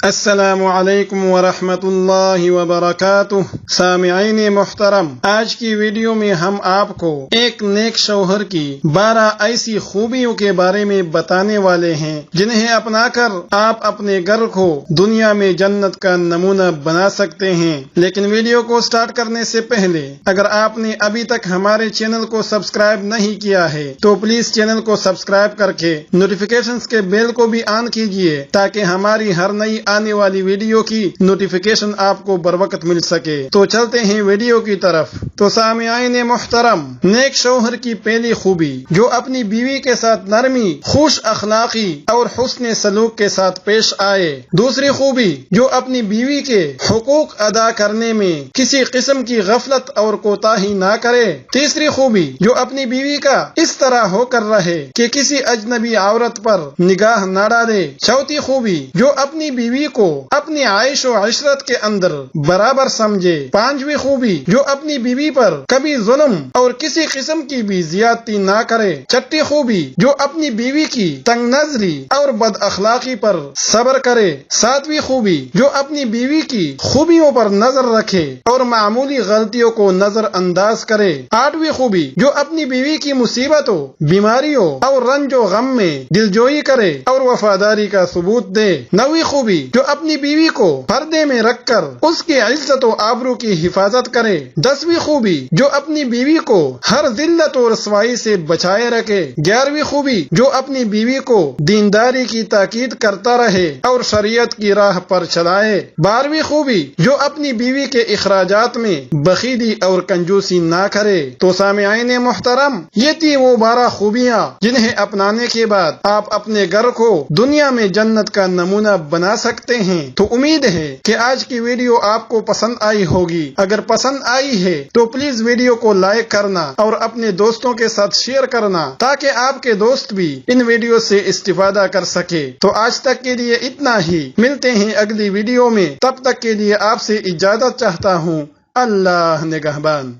السلام علیکم ورحمۃ اللہ وبرکاتہ۔ سامعین محترم، آج کی ویڈیو میں ہم آپ کو ایک نیک شوہر کی 12 ایسی خوبیوں کے بارے میں بتانے والے ہیں جنہیں اپنا کر آپ اپنے گھر کو دنیا میں جنت کا نمونہ بنا سکتے ہیں۔ لیکن ویڈیو کو سٹارٹ کرنے سے پہلے اگر آپ نے ابھی تک ہمارے چینل کو سبسکرائب نہیں کیا ہے تو پلیز چینل کو سبسکرائب کر کے نوٹیفیکیشنز کے بیل کو بھی آن کیجئے تاکہ ہماری ہر نئی آنے والی ویڈیو کی نوٹیفیکیشن آپ کو بر وقت مل سکے۔ تو چلتے ہیں ویڈیو کی طرف۔ تو سامعین محترم، نیک شوہر کی پہلی خوبی جو اپنی بیوی کے ساتھ نرمی، خوش اخلاقی اور حسن سلوک کے ساتھ پیش آئے۔ دوسری خوبی جو اپنی بیوی کے حقوق ادا کرنے میں کسی قسم کی غفلت اور کوتاہی نہ کرے۔ تیسری خوبی جو اپنی بیوی کا اس طرح ہو کر رہے کہ کسی اجنبی عورت پر نگاہ نہ ڈالے۔ چوتھی خوبی جو اپنی بیوی کو اپنی عائش و عشرت کے اندر برابر سمجھے۔ پانچویں خوبی جو اپنی بیوی پر کبھی ظلم اور کسی قسم کی بھی زیادتی نہ کرے۔ چھٹی خوبی جو اپنی بیوی کی تنگ نظری اور بد اخلاقی پر صبر کرے۔ ساتویں خوبی جو اپنی بیوی کی خوبیوں پر نظر رکھے اور معمولی غلطیوں کو نظر انداز کرے۔ آٹھویں خوبی جو اپنی بیوی کی مصیبتوں، بیماریوں اور رنج و غم میں دلجوئی کرے اور وفاداری کا ثبوت دے۔ نویں خوبی جو اپنی بیوی کو پردے میں رکھ کر اس کی عزت و آبرو کی حفاظت کرے۔ 10ویں خوبی جو اپنی بیوی کو ہر ذلت و رسوائی سے بچائے رکھے۔ 11ویں خوبی جو اپنی بیوی کو دینداری کی تاکید کرتا رہے اور شریعت کی راہ پر چلائے۔ 12ویں خوبی جو اپنی بیوی کے اخراجات میں بخیلی اور کنجوسی نہ کرے۔ تو سامعین محترم، یہ تھی وہ 12 خوبیاں جنہیں اپنانے کے بعد آپ اپنے گھر کو دنیا میں جنت کا نمونہ بنا سکتے ہیں۔ تو امید ہے کہ آج کی ویڈیو آپ کو پسند آئی ہوگی۔ اگر پسند آئی ہے تو پلیز ویڈیو کو لائک کرنا اور اپنے دوستوں کے ساتھ شیئر کرنا تاکہ آپ کے دوست بھی ان ویڈیو سے استفادہ کر سکے۔ تو آج تک کے لیے اتنا ہی، ملتے ہیں اگلی ویڈیو میں، تب تک کے لیے آپ سے اجازت چاہتا ہوں۔ اللہ نگہبان۔